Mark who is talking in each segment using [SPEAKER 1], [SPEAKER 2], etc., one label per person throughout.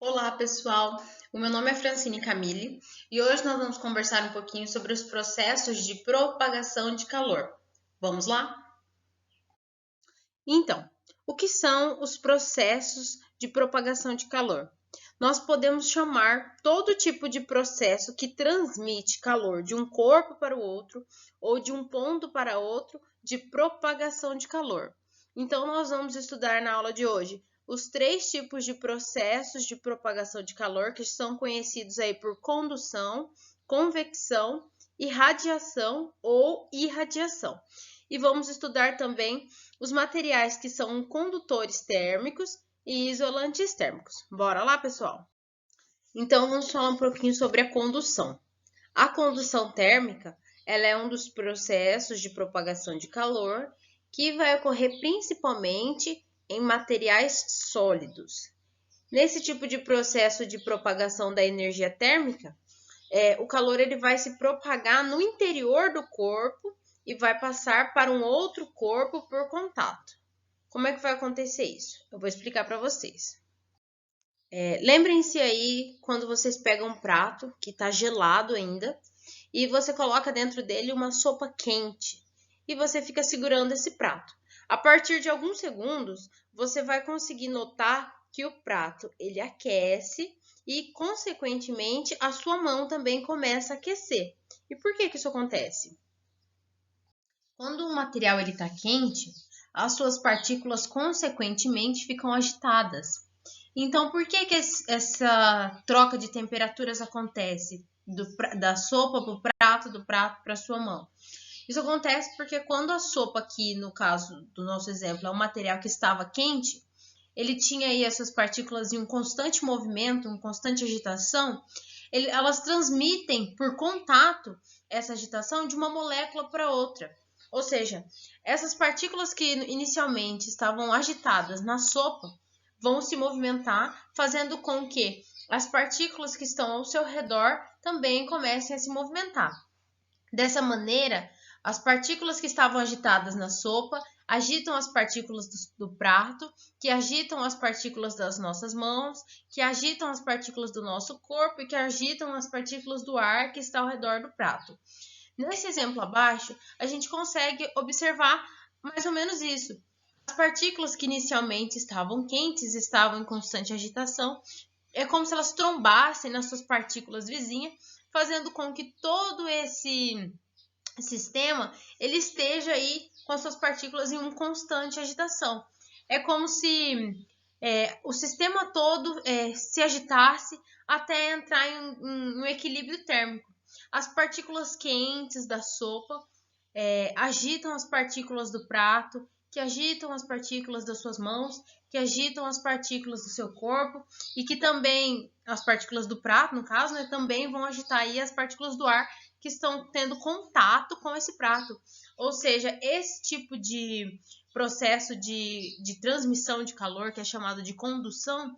[SPEAKER 1] Olá, pessoal. O meu nome é Francine Camille e hoje nós vamos conversar um pouquinho sobre os processos de propagação de calor. Vamos lá? Então, o que são os processos de propagação de calor? Nós podemos chamar todo tipo de processo que transmite calor de um corpo para o outro ou de um ponto para outro de propagação de calor. Então, nós vamos estudar na aula de hoje os três tipos de processos de propagação de calor que são conhecidos aí por condução, convecção e radiação ou irradiação. E vamos estudar também os materiais que são condutores térmicos e isolantes térmicos. Bora lá, pessoal? Então, vamos falar um pouquinho sobre a condução. A condução térmica, ela é um dos processos de propagação de calor que vai ocorrer principalmente em materiais sólidos. Nesse tipo de processo de propagação da energia térmica, o calor ele vai se propagar no interior do corpo e vai passar para um outro corpo por contato. Como é que vai acontecer isso? Eu vou explicar para vocês. Lembrem-se aí quando vocês pegam um prato que está gelado ainda e você coloca dentro dele uma sopa quente e você fica segurando esse prato. A partir de alguns segundos, você vai conseguir notar que o prato ele aquece e, consequentemente, a sua mão também começa a aquecer. E por que isso acontece? Quando o material está quente, as suas partículas consequentemente ficam agitadas. Então, por que essa troca de temperaturas acontece da sopa para o prato, do prato para a sua mão? Isso acontece porque quando a sopa aqui, no caso do nosso exemplo, é um material que estava quente, ele tinha aí essas partículas em um constante movimento, uma constante agitação, elas transmitem por contato essa agitação de uma molécula para outra. Ou seja, essas partículas que inicialmente estavam agitadas na sopa vão se movimentar, fazendo com que as partículas que estão ao seu redor também comecem a se movimentar. Dessa maneira, as partículas que estavam agitadas na sopa agitam as partículas do prato, que agitam as partículas das nossas mãos, que agitam as partículas do nosso corpo e que agitam as partículas do ar que está ao redor do prato. Nesse exemplo abaixo, a gente consegue observar mais ou menos isso. As partículas que inicialmente estavam quentes, estavam em constante agitação, é como se elas trombassem nas suas partículas vizinhas, fazendo com que todo esse sistema ele esteja aí com as suas partículas em uma constante agitação. É como se o sistema todo se agitasse até entrar em um equilíbrio térmico. As partículas quentes da sopa agitam as partículas do prato, que agitam as partículas das suas mãos, que agitam as partículas do seu corpo e que também, as partículas do prato, no caso, né, também vão agitar aí as partículas do ar que estão tendo contato com esse prato. Ou seja, esse tipo de processo de transmissão de calor, que é chamado de condução,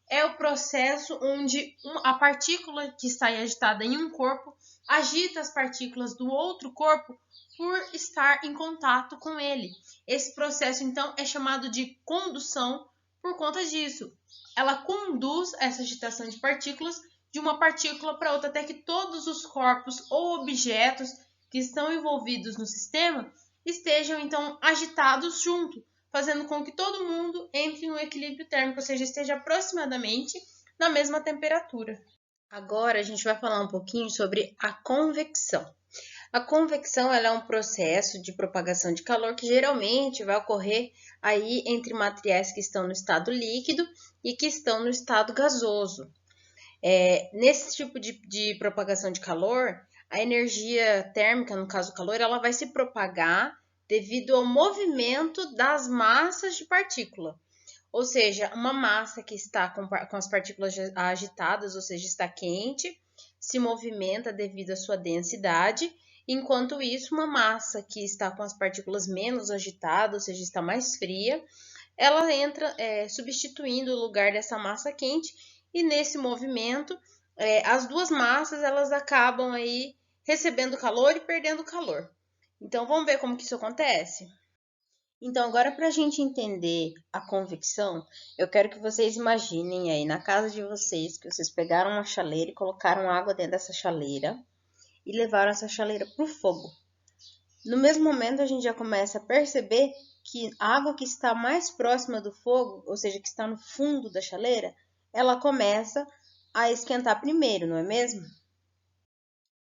[SPEAKER 1] é o processo onde a partícula que está agitada em um corpo agita as partículas do outro corpo por estar em contato com ele. Esse processo, então, é chamado de condução por conta disso. Ela conduz essa agitação de partículas de uma partícula para outra, até que todos os corpos ou objetos que estão envolvidos no sistema estejam, então, agitados junto, fazendo com que todo mundo entre em um equilíbrio térmico, ou seja, esteja aproximadamente na mesma temperatura. Agora a gente vai falar um pouquinho sobre a convecção. A convecção ela é um processo de propagação de calor que geralmente vai ocorrer aí entre materiais que estão no estado líquido e que estão no estado gasoso. Nesse tipo de propagação de calor, a energia térmica, no caso o calor, ela vai se propagar devido ao movimento das massas de partícula. Ou seja, uma massa que está com as partículas agitadas, ou seja, está quente, se movimenta devido à sua densidade, enquanto isso, uma massa que está com as partículas menos agitadas, ou seja, está mais fria, ela entra substituindo o lugar dessa massa quente e nesse movimento as duas massas elas acabam aí recebendo calor e perdendo calor. Então vamos ver como que isso acontece? Então, agora para a gente entender a convecção, eu quero que vocês imaginem aí na casa de vocês que vocês pegaram uma chaleira e colocaram água dentro dessa chaleira e levaram essa chaleira para o fogo. No mesmo momento, a gente já começa a perceber que a água que está mais próxima do fogo, ou seja, que está no fundo da chaleira, ela começa a esquentar primeiro, não é mesmo?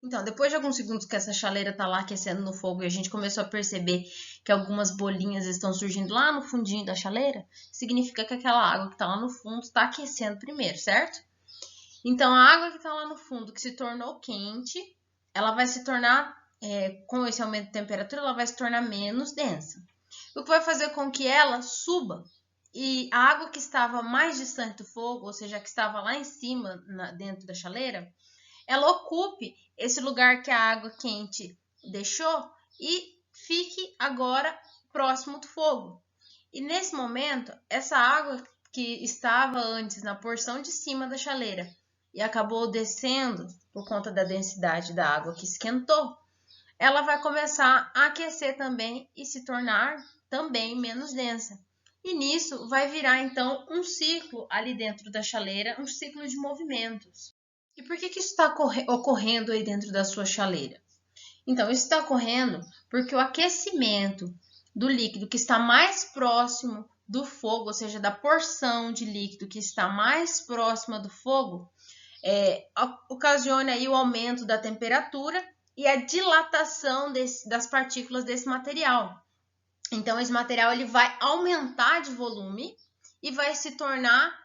[SPEAKER 1] Então, depois de alguns segundos que essa chaleira está lá aquecendo no fogo e a gente começou a perceber que algumas bolinhas estão surgindo lá no fundinho da chaleira, significa que aquela água que está lá no fundo está aquecendo primeiro, certo? Então, a água que está lá no fundo, que se tornou quente, ela vai se tornar, com esse aumento de temperatura, ela vai se tornar menos densa. O que vai fazer com que ela suba. E a água que estava mais distante do fogo, ou seja, que estava lá em cima, dentro da chaleira, ela ocupe esse lugar que a água quente deixou e fique agora próximo do fogo. E nesse momento, essa água que estava antes na porção de cima da chaleira e acabou descendo por conta da densidade da água que esquentou, ela vai começar a aquecer também e se tornar também menos densa. E nisso vai virar então um ciclo ali dentro da chaleira, um ciclo de movimentos. E por que isso está ocorrendo aí dentro da sua chaleira? Então, isso está ocorrendo porque o aquecimento do líquido que está mais próximo do fogo, ou seja, da porção de líquido que está mais próxima do fogo, ocasiona aí o aumento da temperatura e a dilatação das partículas desse material. Então, esse material ele vai aumentar de volume e vai se tornar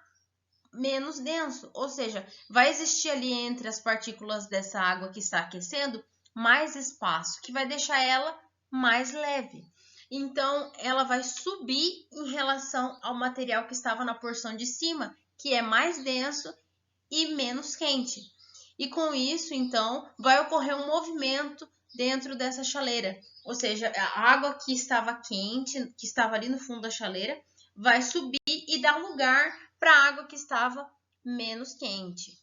[SPEAKER 1] menos denso, ou seja, vai existir ali entre as partículas dessa água que está aquecendo mais espaço, que vai deixar ela mais leve. Então, ela vai subir em relação ao material que estava na porção de cima, que é mais denso e menos quente. E com isso, então, vai ocorrer um movimento dentro dessa chaleira, ou seja, a água que estava quente, que estava ali no fundo da chaleira, vai subir e dar lugar para a água que estava menos quente.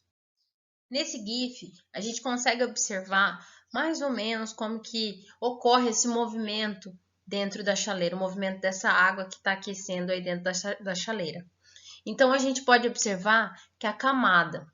[SPEAKER 1] Nesse GIF, a gente consegue observar mais ou menos como que ocorre esse movimento dentro da chaleira, o movimento dessa água que está aquecendo aí dentro da chaleira. Então, a gente pode observar que a camada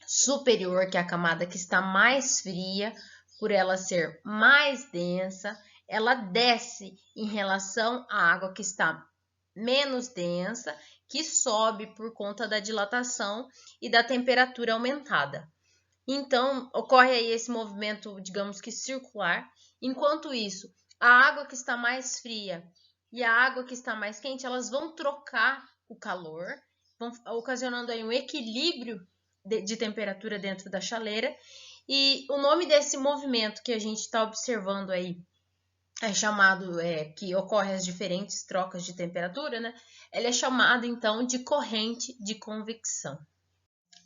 [SPEAKER 1] superior, que é a camada que está mais fria, por ela ser mais densa, ela desce em relação à água que está menos densa, que sobe por conta da dilatação e da temperatura aumentada. Então, ocorre aí esse movimento, digamos que circular. Enquanto isso, a água que está mais fria e a água que está mais quente, elas vão trocar o calor, vão ocasionando aí um equilíbrio de temperatura dentro da chaleira. E o nome desse movimento que a gente está observando aí é chamado, que ocorre as diferentes trocas de temperatura, né? Ela é chamada então de corrente de convecção.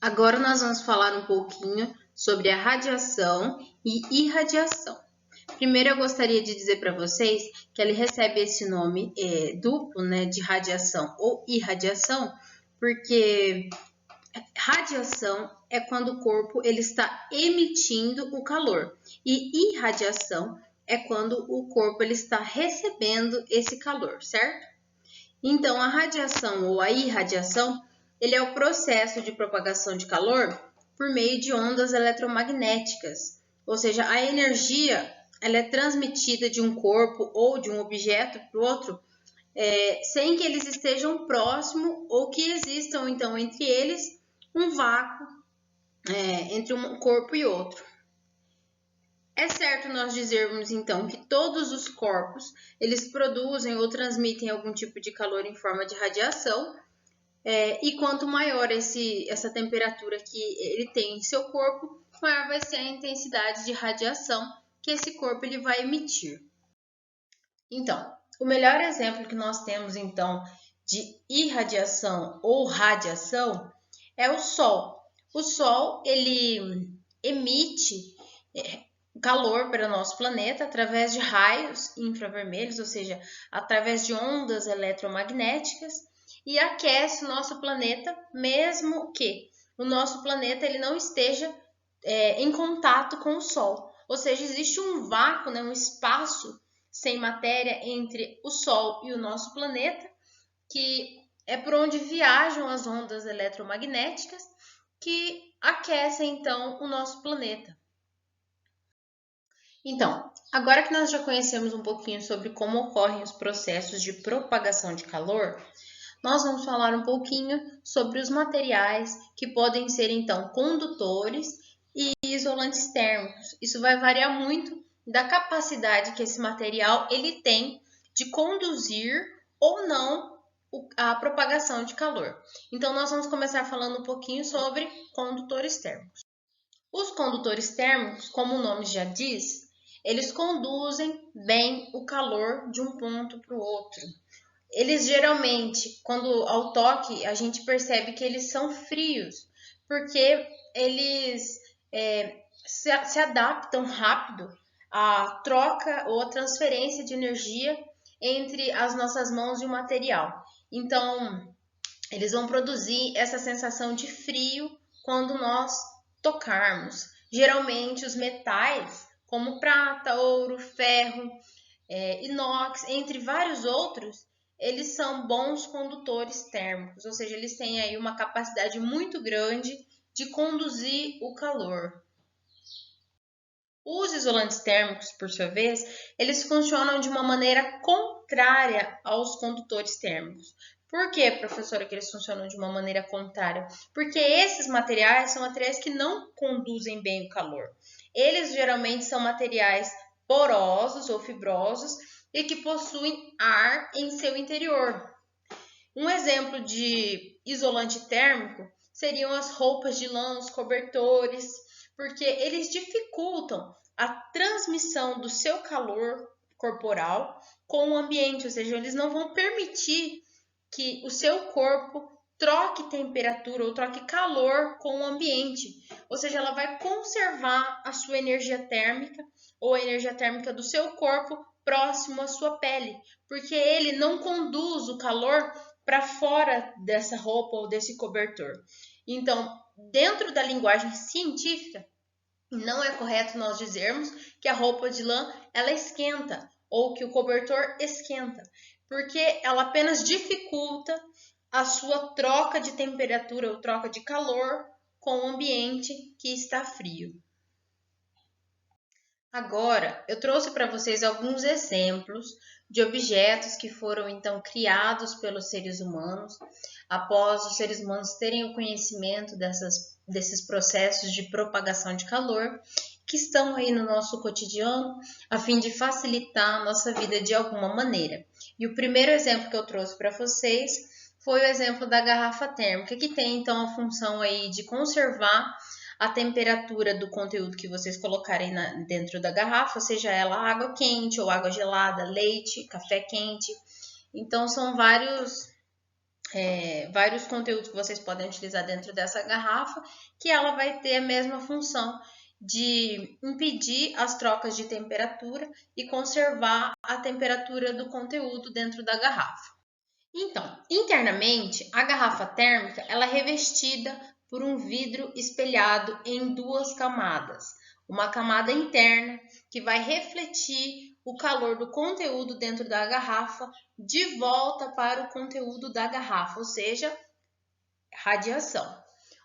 [SPEAKER 1] Agora nós vamos falar um pouquinho sobre a radiação e irradiação. Primeiro eu gostaria de dizer para vocês que ele recebe esse nome duplo, né, de radiação ou irradiação, porque radiação é quando o corpo ele está emitindo o calor e irradiação é quando o corpo ele está recebendo esse calor, certo? Então, a radiação ou a irradiação, ele é o processo de propagação de calor por meio de ondas eletromagnéticas, ou seja, a energia ela é transmitida de um corpo ou de um objeto para o outro, sem que eles estejam próximos ou que existam, então, entre eles um vácuo entre um corpo e outro. É certo nós dizermos, então, que todos os corpos, eles produzem ou transmitem algum tipo de calor em forma de radiação, e quanto maior essa temperatura que ele tem em seu corpo, maior vai ser a intensidade de radiação que esse corpo ele vai emitir. Então, o melhor exemplo que nós temos, então, de irradiação ou radiação é o Sol. O Sol, ele emite calor para o nosso planeta através de raios infravermelhos, ou seja, através de ondas eletromagnéticas, e aquece o nosso planeta, mesmo que o nosso planeta ele não esteja em contato com o Sol. Ou seja, existe um vácuo, né, um espaço sem matéria entre o Sol e o nosso planeta, que é por onde viajam as ondas eletromagnéticas que aquecem então o nosso planeta. Então, agora que nós já conhecemos um pouquinho sobre como ocorrem os processos de propagação de calor, nós vamos falar um pouquinho sobre os materiais que podem ser então condutores e isolantes térmicos. Isso vai variar muito da capacidade que esse material ele tem de conduzir ou não a propagação de calor. Então, nós vamos começar falando um pouquinho sobre condutores térmicos. Os condutores térmicos, como o nome já diz, eles conduzem bem o calor de um ponto para o outro. Eles geralmente, quando ao toque, a gente percebe que eles são frios, porque eles se adaptam rápido à troca ou à transferência de energia entre as nossas mãos e o material. Então, eles vão produzir essa sensação de frio quando nós tocarmos. Geralmente, os metais, como prata, ouro, ferro, inox, entre vários outros, eles são bons condutores térmicos, ou seja, eles têm aí uma capacidade muito grande de conduzir o calor. Os isolantes térmicos, por sua vez, eles funcionam de uma maneira contrária aos condutores térmicos. Por que, professora, que eles funcionam de uma maneira contrária? Porque esses materiais são materiais que não conduzem bem o calor. Eles geralmente são materiais porosos ou fibrosos e que possuem ar em seu interior. Um exemplo de isolante térmico seriam as roupas de lã, os cobertores, porque eles dificultam a transmissão do seu calor corporal com o ambiente, ou seja, eles não vão permitir que o seu corpo troque temperatura ou troque calor com o ambiente, ou seja, ela vai conservar a sua energia térmica ou a energia térmica do seu corpo próximo à sua pele, porque ele não conduz o calor para fora dessa roupa ou desse cobertor. Então, dentro da linguagem científica, não é correto nós dizermos que a roupa de lã ela esquenta ou que o cobertor esquenta, porque ela apenas dificulta a sua troca de temperatura ou troca de calor com o ambiente que está frio. Agora, eu trouxe para vocês alguns exemplos de objetos que foram então criados pelos seres humanos após os seres humanos terem o conhecimento desses processos de propagação de calor que estão aí no nosso cotidiano a fim de facilitar a nossa vida de alguma maneira. E o primeiro exemplo que eu trouxe para vocês foi o exemplo da garrafa térmica, que tem então a função aí de conservar a temperatura do conteúdo que vocês colocarem dentro da garrafa, seja ela água quente ou água gelada, leite, café quente. Então, são vários conteúdos que vocês podem utilizar dentro dessa garrafa, que ela vai ter a mesma função de impedir as trocas de temperatura e conservar a temperatura do conteúdo dentro da garrafa. Então, internamente, a garrafa térmica ela é revestida por um vidro espelhado em duas camadas. Uma camada interna que vai refletir o calor do conteúdo dentro da garrafa de volta para o conteúdo da garrafa, ou seja, radiação.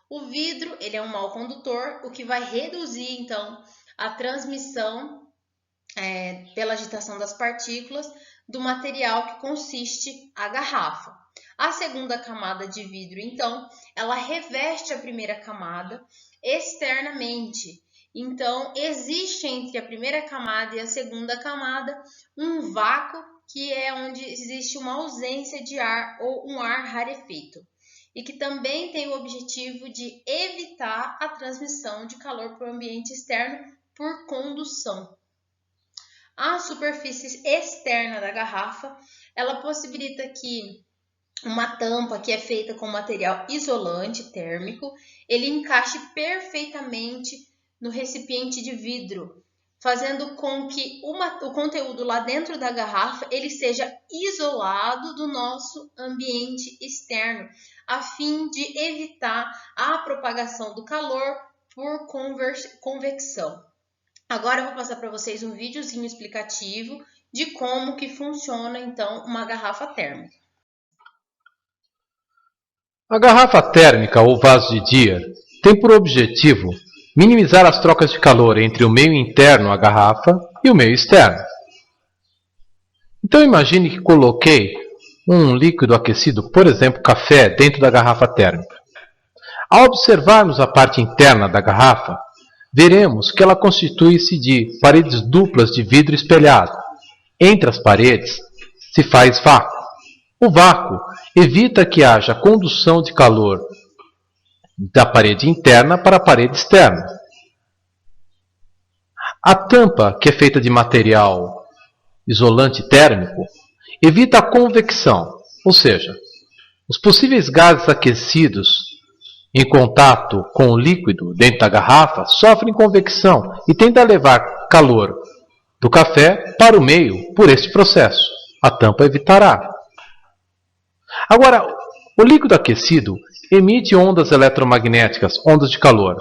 [SPEAKER 1] O vidro ele é um mau condutor, o que vai reduzir então a transmissão pela agitação das partículas do material que consiste a garrafa. A segunda camada de vidro, então, ela reveste a primeira camada externamente. Então, existe entre a primeira camada e a segunda camada um vácuo, que é onde existe uma ausência de ar ou um ar rarefeito, e que também tem o objetivo de evitar a transmissão de calor para o ambiente externo por condução. A superfície externa da garrafa, ela possibilita que uma tampa que é feita com material isolante térmico, ele encaixe perfeitamente no recipiente de vidro, fazendo com que o conteúdo lá dentro da garrafa ele seja isolado do nosso ambiente externo, a fim de evitar a propagação do calor por convecção. Agora eu vou passar para vocês um videozinho explicativo de como que funciona então uma garrafa térmica.
[SPEAKER 2] A garrafa térmica ou vaso de Deer tem por objetivo minimizar as trocas de calor entre o meio interno, a garrafa, e o meio externo. Então imagine que coloquei um líquido aquecido, por exemplo, café, dentro da garrafa térmica. Ao observarmos a parte interna da garrafa, veremos que ela constitui-se de paredes duplas de vidro espelhado. Entre as paredes se faz vácuo. O vácuo evita que haja condução de calor da parede interna para a parede externa. A tampa, que é feita de material isolante térmico, evita a convecção, ou seja, os possíveis gases aquecidos em contato com o líquido dentro da garrafa sofrem convecção e tendem a levar calor do café para o meio por este processo. A tampa evitará. Agora, o líquido aquecido emite ondas eletromagnéticas, ondas de calor.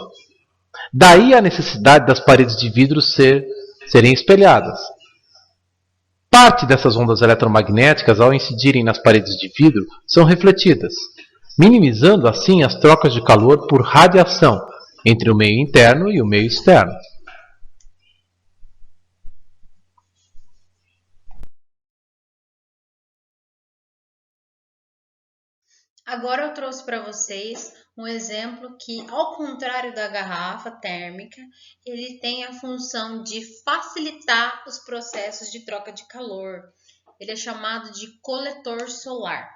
[SPEAKER 2] Daí a necessidade das paredes de vidro serem espelhadas. Parte dessas ondas eletromagnéticas, ao incidirem nas paredes de vidro, são refletidas, minimizando assim as trocas de calor por radiação entre o meio interno e o meio externo.
[SPEAKER 1] Agora eu trouxe para vocês um exemplo que, ao contrário da garrafa térmica, ele tem a função de facilitar os processos de troca de calor. Ele é chamado de coletor solar.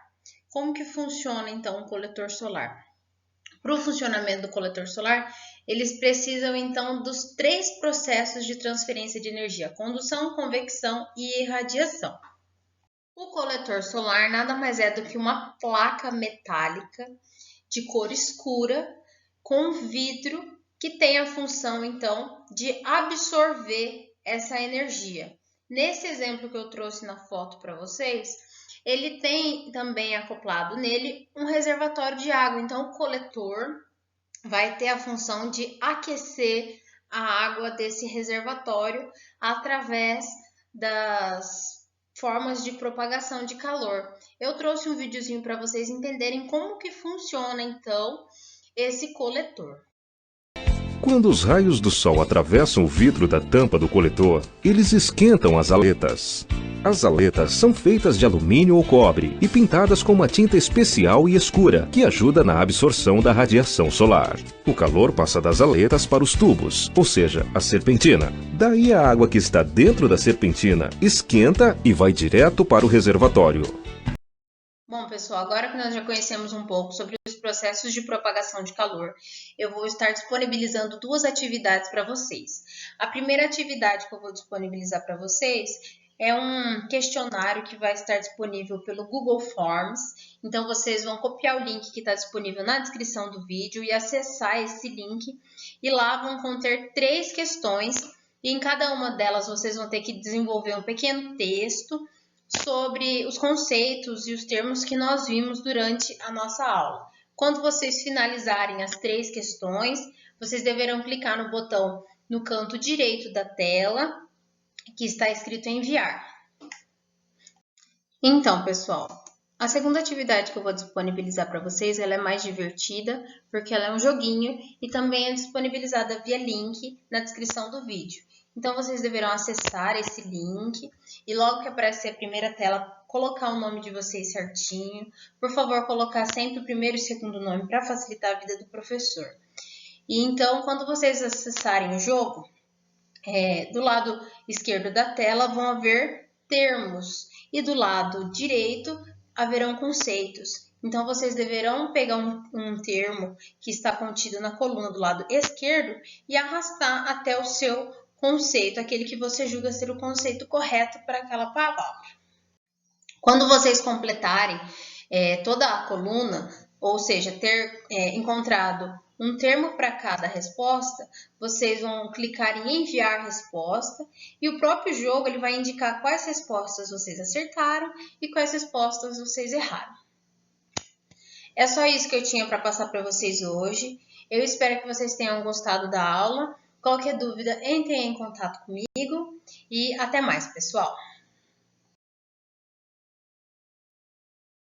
[SPEAKER 1] Como que funciona então o coletor solar? Para o funcionamento do coletor solar, eles precisam então dos 3 processos de transferência de energia: condução, convecção e irradiação. O coletor solar nada mais é do que uma placa metálica de cor escura com vidro que tem a função então de absorver essa energia. Nesse exemplo que eu trouxe na foto para vocês, ele tem também acoplado nele um reservatório de água. Então o coletor vai ter a função de aquecer a água desse reservatório através das formas de propagação de calor. Eu trouxe um videozinho para vocês entenderem como que funciona então esse coletor.
[SPEAKER 3] Quando os raios do sol atravessam o vidro da tampa do coletor, eles esquentam as aletas. As aletas são feitas de alumínio ou cobre e pintadas com uma tinta especial e escura, que ajuda na absorção da radiação solar. O calor passa das aletas para os tubos, ou seja, a serpentina. Daí a água que está dentro da serpentina esquenta e vai direto para o reservatório.
[SPEAKER 1] Bom, pessoal, agora que nós já conhecemos um pouco sobre os processos de propagação de calor, eu vou estar disponibilizando 2 atividades para vocês. A primeira atividade que eu vou disponibilizar para vocês é um questionário que vai estar disponível pelo Google Forms. Então, vocês vão copiar o link que está disponível na descrição do vídeo e acessar esse link. E lá vão conter 3 questões e em cada uma delas vocês vão ter que desenvolver um pequeno texto sobre os conceitos e os termos que nós vimos durante a nossa aula. Quando vocês finalizarem as 3 questões, vocês deverão clicar no botão no canto direito da tela, que está escrito enviar. Então, pessoal, a segunda atividade que eu vou disponibilizar para vocês, ela é mais divertida, porque ela é um joguinho e também é disponibilizada via link na descrição do vídeo. Então, vocês deverão acessar esse link e logo que aparecer a primeira tela, colocar o nome de vocês certinho. Por favor, colocar sempre o primeiro e segundo nome para facilitar a vida do professor. E então, quando vocês acessarem o jogo, do lado esquerdo da tela vão haver termos e do lado direito haverão conceitos. Então, vocês deverão pegar um termo que está contido na coluna do lado esquerdo e arrastar até o seu conceito, aquele que você julga ser o conceito correto para aquela palavra. Quando vocês completarem toda a coluna, ou seja, ter encontrado um termo para cada resposta, vocês vão clicar em enviar resposta e o próprio jogo ele vai indicar quais respostas vocês acertaram e quais respostas vocês erraram. É só isso que eu tinha para passar para vocês hoje. Eu espero que vocês tenham gostado da aula. Qualquer dúvida, entrem em contato comigo e até mais, pessoal!